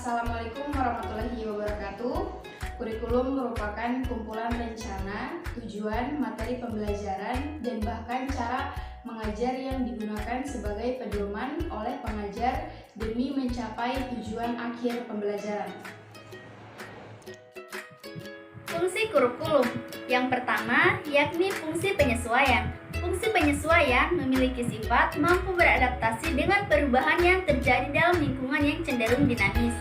Assalamualaikum warahmatullahi wabarakatuh. Kurikulum merupakan kumpulan rencana, tujuan, materi pembelajaran, dan bahkan cara mengajar yang digunakan sebagai pedoman oleh pengajar demi mencapai tujuan akhir pembelajaran. Fungsi kurikulum yang pertama yakni fungsi penyesuaian. Fungsi penyesuaian memiliki sifat mampu beradaptasi dengan perubahan yang terjadi dalam lingkungan yang cenderung dinamis.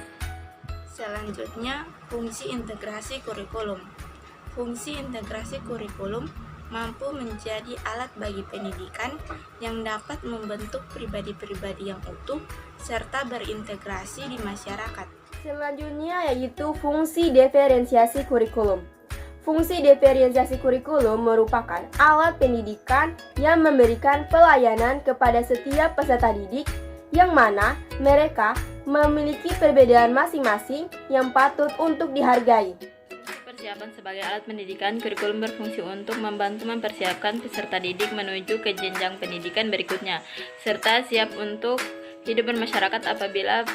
Selanjutnya, fungsi integrasi kurikulum. Fungsi integrasi kurikulum mampu menjadi alat bagi pendidikan yang dapat membentuk pribadi-pribadi yang utuh serta berintegrasi di masyarakat. Selanjutnya yaitu fungsi diferensiasi kurikulum. Fungsi diferensiasi kurikulum merupakan alat pendidikan yang memberikan pelayanan kepada setiap peserta didik yang mana mereka memiliki perbedaan masing-masing yang patut untuk dihargai. Persiapan sebagai alat pendidikan, kurikulum berfungsi untuk membantu mempersiapkan peserta didik menuju ke jenjang pendidikan berikutnya, serta siap untuk hidup bermasyarakat apabila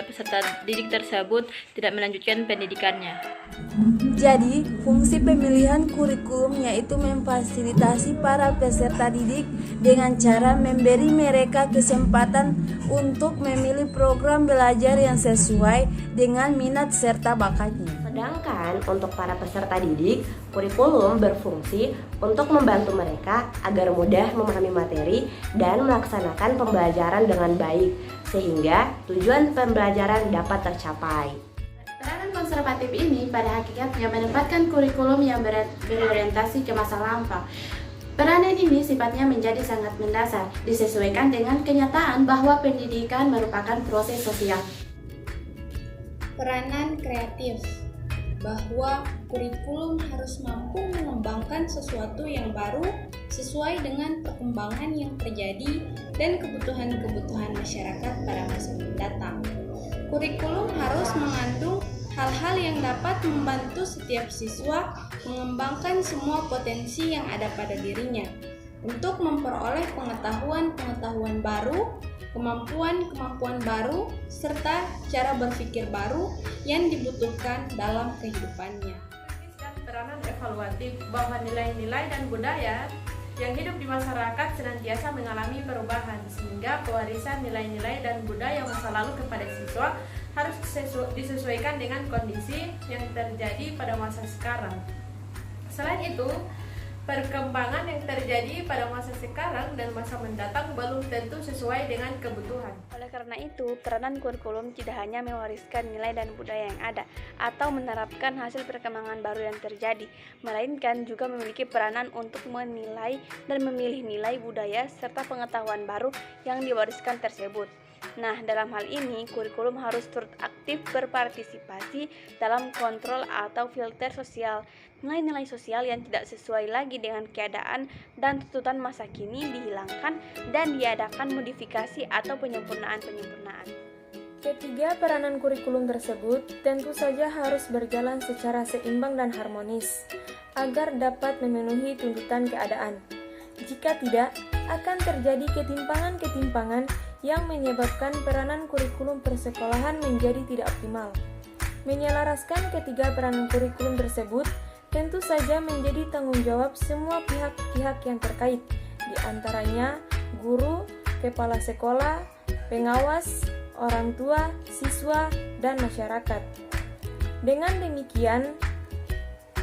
peserta didik tersebut tidak melanjutkan pendidikannya. Jadi, fungsi pemilihan kurikulum yaitu memfasilitasi para peserta didik dengan cara memberi mereka kesempatan untuk memilih program belajar yang sesuai dengan minat serta bakatnya. Sedangkan untuk para peserta didik, kurikulum berfungsi untuk membantu mereka agar mudah memahami materi dan melaksanakan pembelajaran dengan baik, sehingga tujuan pembelajaran dapat tercapai. Peranan konservatif ini pada hakikatnya menempatkan kurikulum yang berorientasi ke masa lampau. Peranan ini sifatnya menjadi sangat mendasar, disesuaikan dengan kenyataan bahwa pendidikan merupakan proses sosial. Peranan kreatif, bahwa kurikulum harus mampu mengembangkan sesuatu yang baru sesuai dengan perkembangan yang terjadi dan kebutuhan-kebutuhan masyarakat pada masa mendatang. Kurikulum harus mengandung hal-hal yang dapat membantu setiap siswa mengembangkan semua potensi yang ada pada dirinya untuk memperoleh pengetahuan-pengetahuan baru, kemampuan-kemampuan baru, serta cara berpikir baru yang dibutuhkan dalam kehidupannya. Peranan evaluatif bahwa nilai-nilai dan budaya yang hidup di masyarakat senantiasa mengalami perubahan, sehingga pewarisan nilai-nilai dan budaya masa lalu kepada siswa harus disesuaikan dengan kondisi yang terjadi pada masa sekarang. Selain itu, perkembangan yang terjadi pada masa sekarang dan masa mendatang belum tentu sesuai dengan kebutuhan. Oleh karena itu, peranan kurikulum tidak hanya mewariskan nilai dan budaya yang ada atau menerapkan hasil perkembangan baru yang terjadi, melainkan juga memiliki peranan untuk menilai dan memilih nilai budaya serta pengetahuan baru yang diwariskan tersebut. Nah, dalam hal ini, kurikulum harus turut aktif berpartisipasi dalam kontrol atau filter sosial. Nilai-nilai sosial yang tidak sesuai lagi dengan keadaan dan tuntutan masa kini dihilangkan dan diadakan modifikasi atau penyempurnaan-penyempurnaan. Ketiga, peranan kurikulum tersebut tentu saja harus berjalan secara seimbang dan harmonis agar dapat memenuhi tuntutan keadaan. Jika tidak, akan terjadi ketimpangan-ketimpangan yang menyebabkan peranan kurikulum persekolahan menjadi tidak optimal. Menyelaraskan ketiga peranan kurikulum tersebut tentu saja menjadi tanggung jawab semua pihak-pihak yang terkait, di antaranya guru, kepala sekolah, pengawas, orang tua, siswa, dan masyarakat. Dengan demikian,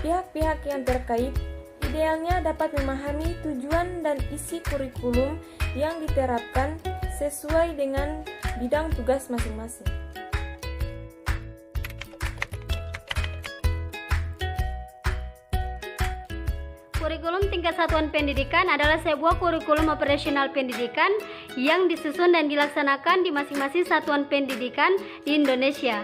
pihak-pihak yang terkait idealnya dapat memahami tujuan dan isi kurikulum yang diterapkan sesuai dengan bidang tugas masing-masing. Kurikulum tingkat satuan pendidikan adalah sebuah kurikulum operasional pendidikan yang disusun dan dilaksanakan di masing-masing satuan pendidikan di Indonesia.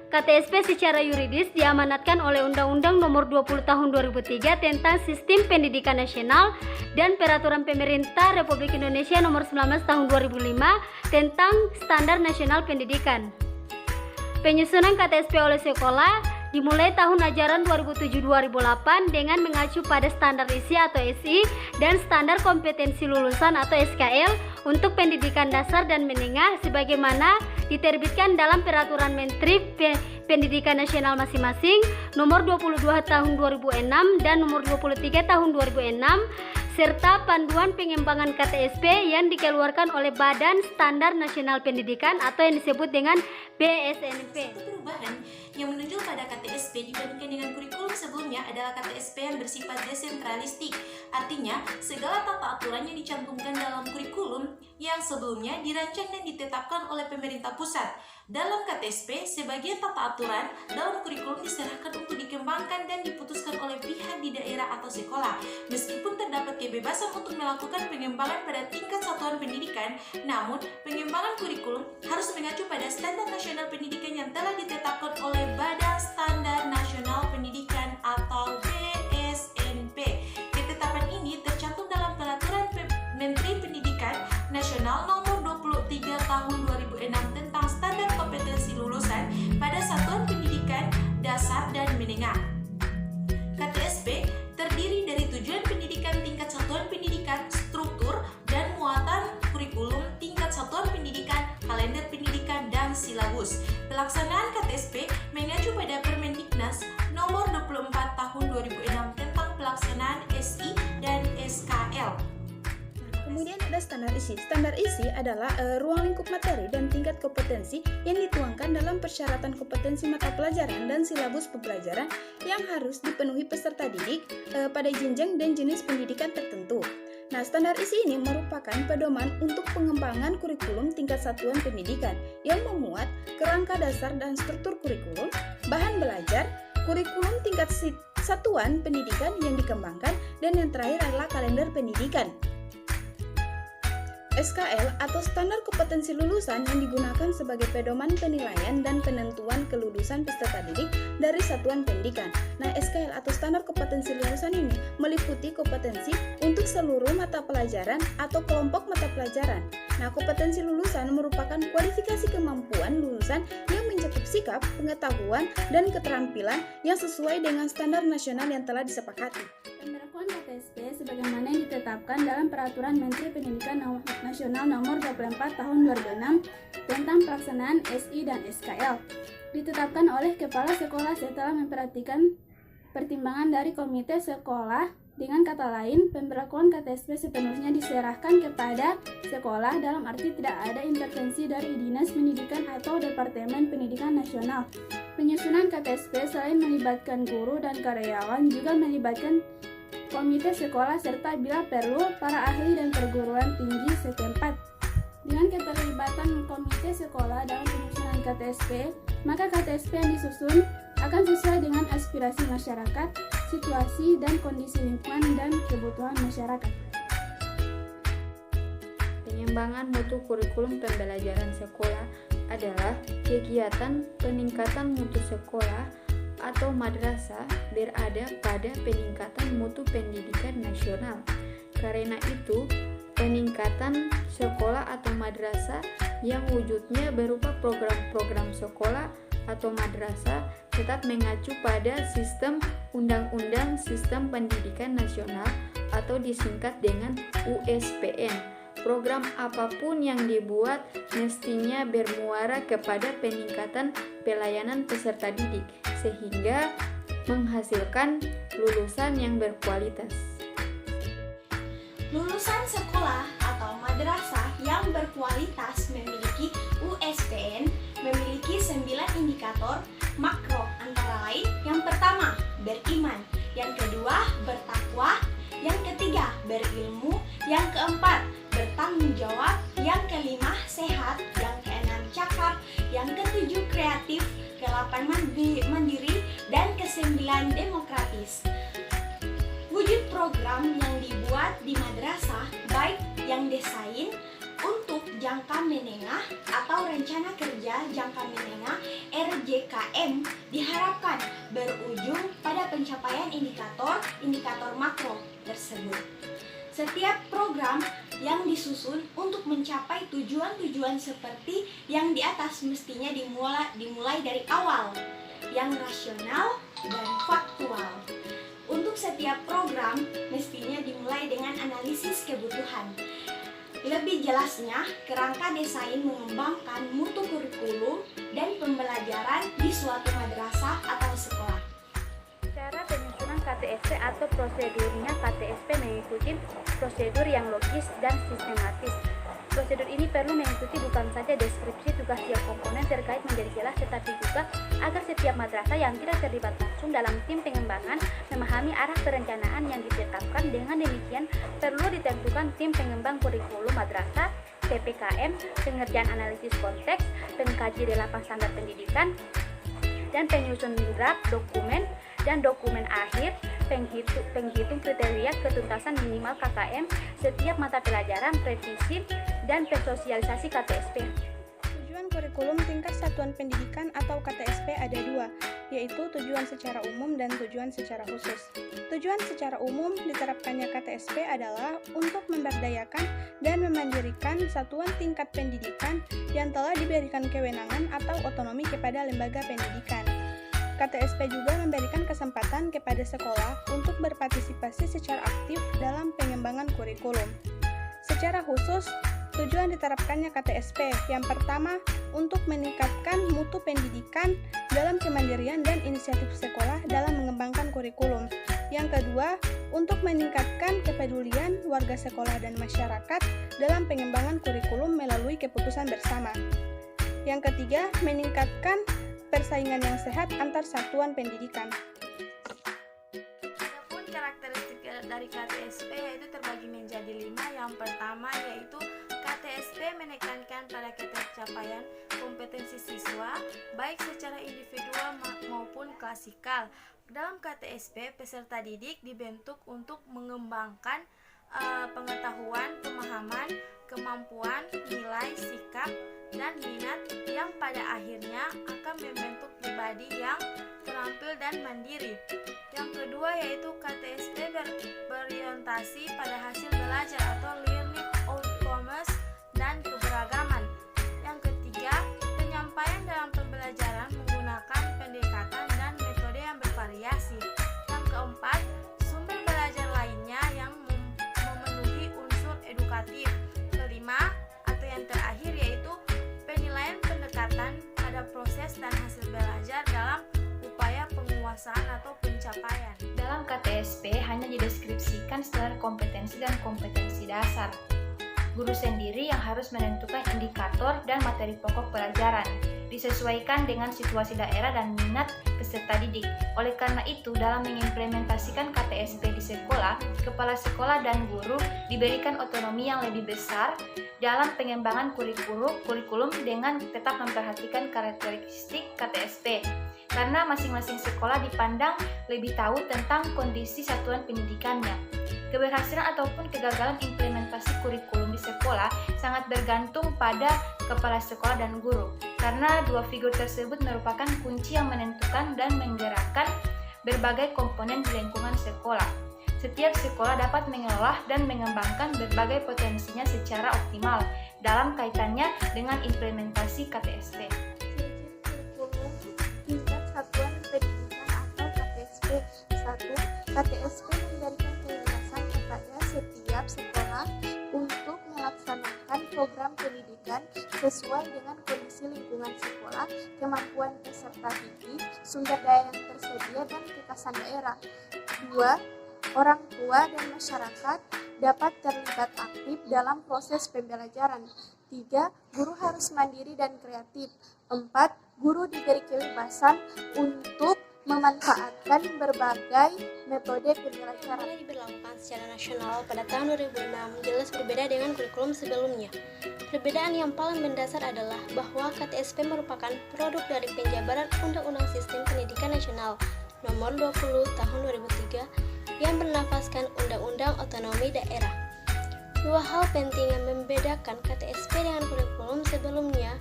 KTSP secara yuridis diamanatkan oleh Undang-Undang Nomor 20 Tahun 2003 tentang Sistem Pendidikan Nasional dan Peraturan Pemerintah Republik Indonesia Nomor 19 Tahun 2005 tentang Standar Nasional Pendidikan. Penyusunan KTSP oleh sekolah dimulai tahun ajaran 2007-2008 dengan mengacu pada standar isi atau SI dan standar kompetensi lulusan atau SKL untuk pendidikan dasar dan menengah sebagaimana diterbitkan dalam Peraturan Menteri Pendidikan Nasional masing-masing nomor 22 tahun 2006 dan nomor 23 tahun 2006 serta panduan pengembangan KTSP yang dikeluarkan oleh Badan Standar Nasional Pendidikan atau yang disebut dengan BSNP. Perubahan yang menunjuk pada KTSP dibandingkan dengan kurikulum sebelumnya adalah KTSP yang bersifat desentralistik. Artinya, segala tata aturan yang dicantumkan dalam kurikulum yang sebelumnya dirancang dan ditetapkan oleh pemerintah pusat. Dalam KTSP, sebagian tata aturan dalam kurikulum diserahkan untuk dikembangkan dan diputuskan oleh pihak di daerah atau sekolah. Meskipun terdapat kebebasan untuk melakukan pengembangan pada tingkat satuan pendidikan, namun pengembangan kurikulum harus mengacu pada standar nasional pendidikan yang telah ditetapkan oleh Badan Standar Nasional Pendidikan atau BSNP. Ketetapan ini tercantum dalam Peraturan Menteri Pendidikan Nasional nomor 23 tahun 2006 tentang standar kompetensi lulusan pada satuan pendidikan dasar dan menengah. KTSP terdiri dari tujuan pendidikan tingkat satuan pendidikan, struktur dan muatan kurikulum tingkat satuan pendidikan, kalender pendidikan, dan silabus. Pelaksanaan KTSP mengacu pada Permendiknas nomor 24 tahun 2006 tentang pelaksanaan SI dan SKL. Kemudian ada standar isi. Standar isi adalah ruang lingkup materi dan tingkat kompetensi yang dituangkan dalam persyaratan kompetensi mata pelajaran dan silabus pembelajaran yang harus dipenuhi peserta didik pada jenjang dan jenis pendidikan tertentu. Nah, standar isi ini merupakan pedoman untuk pengembangan kurikulum tingkat satuan pendidikan yang memuat kerangka dasar dan struktur kurikulum, bahan belajar, kurikulum tingkat satuan pendidikan yang dikembangkan, dan yang terakhir adalah kalender pendidikan. SKL atau standar kompetensi lulusan yang digunakan sebagai pedoman penilaian dan penentuan kelulusan peserta didik dari satuan pendidikan. Nah, SKL atau standar kompetensi lulusan ini meliputi kompetensi untuk seluruh mata pelajaran atau kelompok mata pelajaran. Nah, kompetensi lulusan merupakan kualifikasi kemampuan lulusan yang mencakup sikap, pengetahuan, dan keterampilan yang sesuai dengan standar nasional yang telah disepakati. Pemberlakuan KTSP sebagaimana yang ditetapkan dalam Peraturan Menteri Pendidikan Nasional Nomor 24 Tahun 2006 tentang pelaksanaan SI dan SKL ditetapkan oleh Kepala Sekolah setelah memperhatikan pertimbangan dari Komite Sekolah. Dengan kata lain, pemberlakuan KTSP sepenuhnya diserahkan kepada sekolah dalam arti tidak ada intervensi dari Dinas Pendidikan atau Departemen Pendidikan Nasional. Penyusunan KTSP selain melibatkan guru dan karyawan juga melibatkan komite sekolah serta bila perlu para ahli dan perguruan tinggi setempat. Dengan keterlibatan komite sekolah dalam penyusunan KTSP, maka KTSP yang disusun akan sesuai dengan aspirasi masyarakat, situasi dan kondisi lingkungan dan kebutuhan masyarakat. Pengembangan mutu kurikulum pembelajaran sekolah adalah kegiatan peningkatan mutu sekolah atau madrasah berada pada peningkatan mutu pendidikan nasional. Karena itu, peningkatan sekolah atau madrasah yang wujudnya berupa program-program sekolah atau madrasah tetap mengacu pada sistem Undang-Undang Sistem Pendidikan Nasional atau disingkat dengan USPN. Program apapun yang dibuat mestinya bermuara kepada peningkatan pelayanan peserta didik sehingga menghasilkan lulusan yang berkualitas. Lulusan sekolah atau madrasah yang berkualitas memiliki USPN memiliki 9 indikator makro, antara lain yang pertama, beriman, yang kedua, bertakwa, yang ketiga, berilmu, yang keempat, bertanggung jawab, yang kelima, sehat, yang keenam, cakap, yang ketujuh, kreatif, ke-8 mandiri, dan ke-9 demokratis. Wujud program yang dibuat di madrasah, baik yang desain untuk jangka menengah atau rencana kerja jangka menengah RJKM diharapkan berujung pada pencapaian indikator makro tersebut. Setiap program yang disusun untuk mencapai tujuan-tujuan seperti yang di atas mestinya dimulai dari awal, yang rasional dan faktual. Untuk setiap program mestinya dimulai dengan analisis kebutuhan. Lebih jelasnya, kerangka desain mengembangkan mutu kurikulum dan pembelajaran di suatu madrasah atau sekolah. Cara penyusunan KTSP atau prosedurnya KTSP mengikuti prosedur yang logis dan sistematis. Prosedur ini perlu mengikuti bukan saja deskripsi tugas tiap komponen terkait menjadi jelas, tetapi juga agar setiap madrasah yang tidak terlibat langsung dalam tim pengembangan memahami arah perencanaan yang ditetapkan. Dengan demikian, perlu ditentukan tim pengembang kurikulum madrasah, PPKM, pengerjaan analisis konteks, pengkaji delapan standar pendidikan, dan penyusun draft dokumen dan dokumen akhir, penghitung kriteria ketuntasan minimal KKM setiap mata pelajaran, revisi, dan pensosialisasi KTSP. Tujuan kurikulum tingkat satuan pendidikan atau KTSP ada dua, yaitu tujuan secara umum dan tujuan secara khusus. Tujuan secara umum diterapkannya KTSP adalah untuk memberdayakan dan memandirikan satuan tingkat pendidikan yang telah diberikan kewenangan atau otonomi kepada lembaga pendidikan. KTSP juga memberikan kesempatan kepada sekolah untuk berpartisipasi secara aktif dalam pengembangan kurikulum. Secara khusus, tujuan diterapkannya KTSP yang pertama untuk meningkatkan mutu pendidikan dalam kemandirian dan inisiatif sekolah dalam mengembangkan kurikulum. Yang kedua, untuk meningkatkan kepedulian warga sekolah dan masyarakat dalam pengembangan kurikulum melalui keputusan bersama. Yang ketiga, meningkatkan persaingan yang sehat antar satuan pendidikan. Adapun karakteristik dari KTSP yaitu terbagi menjadi 5. Yang pertama yaitu KTSP menekankan pada pencapaian kompetensi siswa baik secara individual maupun klasikal. Dalam KTSP, peserta didik dibentuk untuk mengembangkan pengetahuan, pemahaman, kemampuan, nilai, sikap, dan minat yang pada akhirnya akan membentuk pribadi yang terampil dan mandiri. Yang kedua yaitu KTSP berorientasi pada hasil belajar atau learning outcomes dan keberagaman. Yang ketiga, penyampaian dalam pembelajaran menggunakan pendekatan dan metode yang bervariasi. Yang keempat, sumber belajar lainnya yang memenuhi unsur edukatif. Kelima, atau yang terakhir yaitu penilaian pendekatan pada proses dan hasil belajar dalam upaya penguasaan atau pencapaian. Dalam KTSP hanya dideskripsikan standar kompetensi dan kompetensi dasar. Guru sendiri yang harus menentukan indikator dan materi pokok pelajaran, disesuaikan dengan situasi daerah dan minat peserta didik. Oleh karena itu, dalam mengimplementasikan KTSP di sekolah, kepala sekolah dan guru diberikan otonomi yang lebih besar dalam pengembangan kurikulum dengan tetap memperhatikan karakteristik KTSP. Karena masing-masing sekolah dipandang lebih tahu tentang kondisi satuan pendidikannya. Keberhasilan ataupun kegagalan implementasi kurikulum di sekolah sangat bergantung pada kepala sekolah dan guru, karena dua figur tersebut merupakan kunci yang menentukan dan menggerakkan berbagai komponen di lingkungan sekolah. Setiap sekolah dapat mengelola dan mengembangkan berbagai potensinya secara optimal dalam kaitannya dengan implementasi KTSP. Kurikulum tingkat satuan pendidikan atau KTSP 1. KTSP memberikan kebebasan kepada setiap sekolah untuk melaksanakan program pendidikan sesuai dengan kondisi lingkungan sekolah, kemampuan peserta didik, sumber daya yang tersedia, dan kekasan daerah. 2. Orang tua dan masyarakat dapat terlibat aktif dalam proses pembelajaran. 3. Guru harus mandiri dan kreatif. 4. Guru diberi kebebasan untuk memanfaatkan berbagai metode pembelajaran. Mulai diberlakukan secara nasional pada tahun 2006 jelas berbeda dengan kurikulum sebelumnya. Perbedaan yang paling mendasar adalah bahwa KTSP merupakan produk dari penjabaran Undang-Undang Sistem Pendidikan Nasional Nomor 20 Tahun 2003 yang bernafaskan Undang-Undang Otonomi Daerah. Dua hal penting yang membedakan KTSP dengan kurikulum sebelumnya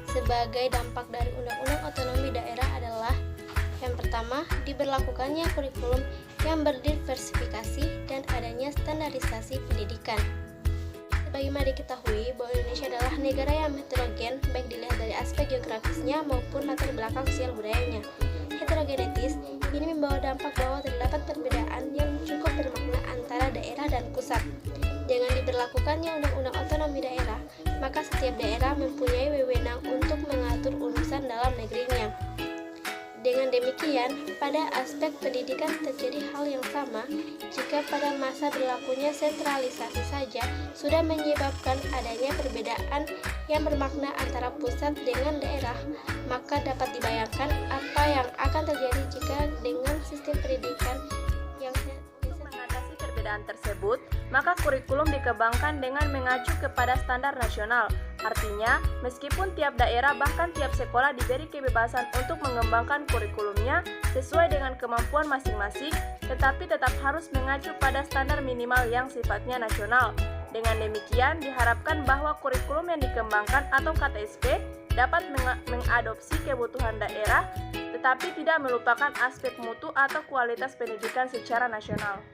sebagai dampak dari Undang-Undang Otonomi Daerah adalah: yang pertama, diberlakukannya kurikulum yang berdiversifikasi dan adanya standarisasi pendidikan. Sebagaimana diketahui bahwa Indonesia adalah negara yang heterogen baik dilihat dari aspek geografisnya maupun latar belakang sosial budayanya. Heterogenetis ini membawa dampak bahwa terdapat perbedaan yang cukup bermakna antara daerah dan pusat. Dengan diberlakukannya Undang-Undang Otonomi Daerah, maka setiap daerah mempunyai wewenang untuk mengatur urusan dalam negerinya. Dengan demikian, pada aspek pendidikan terjadi hal yang sama jika pada masa berlakunya sentralisasi saja sudah menyebabkan adanya perbedaan yang bermakna antara pusat dengan daerah, maka dapat dibayangkan apa yang akan terjadi jika dengan sistem pendidikan yang mengatasi perbedaan tersebut, maka kurikulum dikembangkan dengan mengacu kepada standar nasional. Artinya, meskipun tiap daerah bahkan tiap sekolah diberi kebebasan untuk mengembangkan kurikulumnya sesuai dengan kemampuan masing-masing, tetapi tetap harus mengacu pada standar minimal yang sifatnya nasional. Dengan demikian, diharapkan bahwa kurikulum yang dikembangkan atau KTSP dapat mengadopsi kebutuhan daerah, tetapi tidak melupakan aspek mutu atau kualitas pendidikan secara nasional.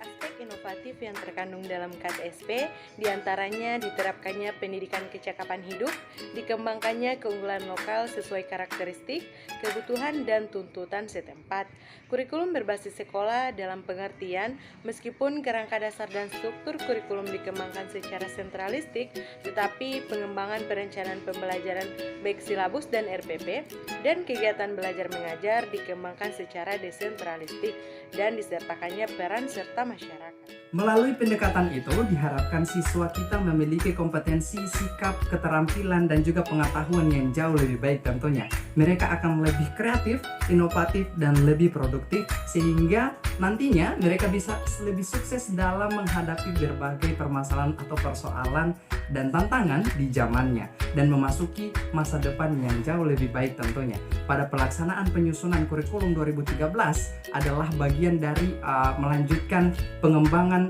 Aspek inovatif yang terkandung dalam KTSP diantaranya diterapkannya pendidikan kecakapan hidup, dikembangkannya keunggulan lokal sesuai karakteristik, kebutuhan, dan tuntutan setempat. Kurikulum berbasis sekolah dalam pengertian, meskipun kerangka dasar dan struktur kurikulum dikembangkan secara sentralistik, tetapi pengembangan perencanaan pembelajaran baik silabus dan RPP, dan kegiatan belajar mengajar dikembangkan secara desentralistik dan disertakannya peran serta masyarakat. Melalui pendekatan itu, diharapkan siswa kita memiliki kompetensi, sikap, keterampilan, dan juga pengetahuan yang jauh lebih baik tentunya. Mereka akan lebih kreatif, inovatif, dan lebih produktif, sehingga nantinya mereka bisa lebih sukses dalam menghadapi berbagai permasalahan atau persoalan dan tantangan di zamannya, dan memasuki masa depan yang jauh lebih baik tentunya. Pada pelaksanaan penyusunan kurikulum 2013 adalah bagian dari melanjutkan pengembangan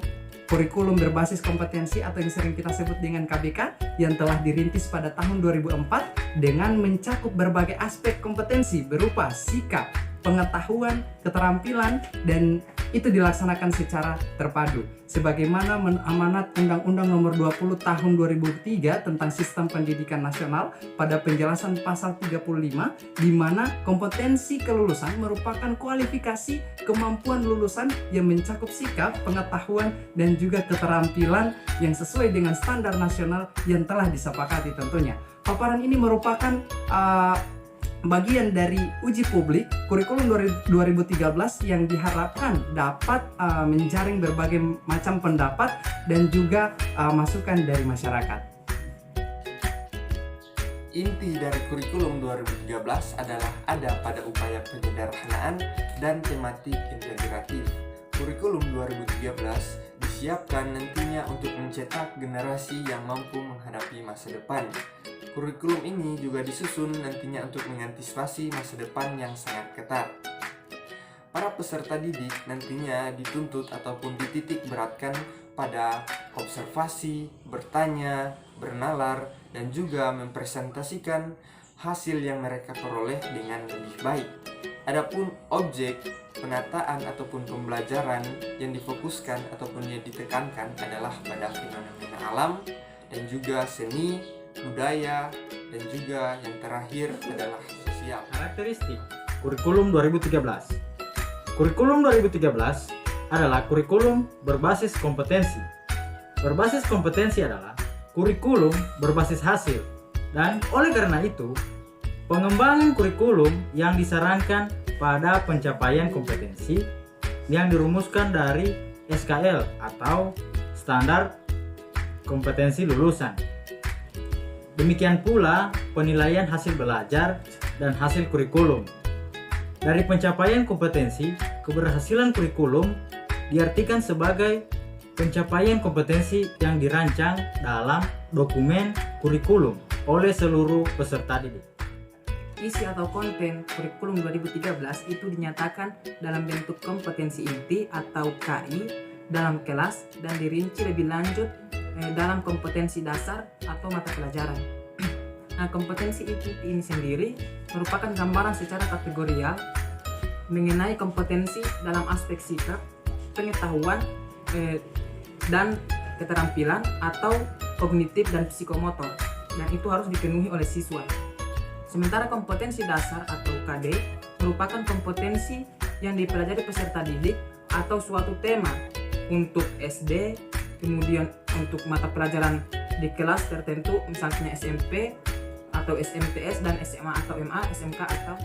kurikulum berbasis kompetensi atau yang sering kita sebut dengan KBK yang telah dirintis pada tahun 2004 dengan mencakup berbagai aspek kompetensi berupa sikap, pengetahuan, keterampilan, dan itu dilaksanakan secara terpadu. Sebagaimana amanat Undang-Undang Nomor 20 Tahun 2003 tentang Sistem Pendidikan Nasional pada penjelasan pasal 35, di mana kompetensi kelulusan merupakan kualifikasi kemampuan lulusan yang mencakup sikap, pengetahuan, dan juga keterampilan yang sesuai dengan standar nasional yang telah disepakati tentunya. Paparan ini merupakan bagian dari uji publik kurikulum 2013 yang diharapkan dapat menjaring berbagai macam pendapat dan juga masukan dari masyarakat. Inti dari kurikulum 2013 adalah ada pada upaya penyederhanaan dan tematik integratif. Kurikulum 2013 disiapkan nantinya untuk mencetak generasi yang mampu menghadapi masa depan. Kurikulum ini juga disusun nantinya untuk mengantisipasi masa depan yang sangat ketat. Para peserta didik nantinya dituntut ataupun dititik beratkan pada observasi, bertanya, bernalar, dan juga mempresentasikan hasil yang mereka peroleh dengan lebih baik. Adapun objek penataan ataupun pembelajaran yang difokuskan ataupun yang ditekankan adalah pada fenomena alam dan juga seni, budaya, dan juga yang terakhir adalah sosial. Karakteristik kurikulum 2013. Kurikulum 2013 adalah kurikulum berbasis kompetensi. Berbasis kompetensi adalah kurikulum berbasis hasil, dan oleh karena itu pengembangan kurikulum yang disarankan pada pencapaian kompetensi yang dirumuskan dari SKL atau Standar Kompetensi Lulusan. Demikian pula penilaian hasil belajar dan hasil kurikulum. Dari pencapaian kompetensi, keberhasilan kurikulum diartikan sebagai pencapaian kompetensi yang dirancang dalam dokumen kurikulum oleh seluruh peserta didik. Isi atau konten kurikulum 2013 itu dinyatakan dalam bentuk kompetensi inti atau KI dalam kelas dan dirinci lebih lanjut dalam kompetensi dasar atau mata pelajaran. Nah, kompetensi ini sendiri merupakan gambaran secara kategorial mengenai kompetensi dalam aspek sikap, pengetahuan, dan keterampilan atau kognitif dan psikomotor, dan itu harus dipenuhi oleh siswa. Sementara kompetensi dasar atau KD merupakan kompetensi yang dipelajari peserta didik atau suatu tema untuk SD, kemudian untuk mata pelajaran di kelas tertentu misalnya SMP atau SMPS dan SMA atau MA, SMK atau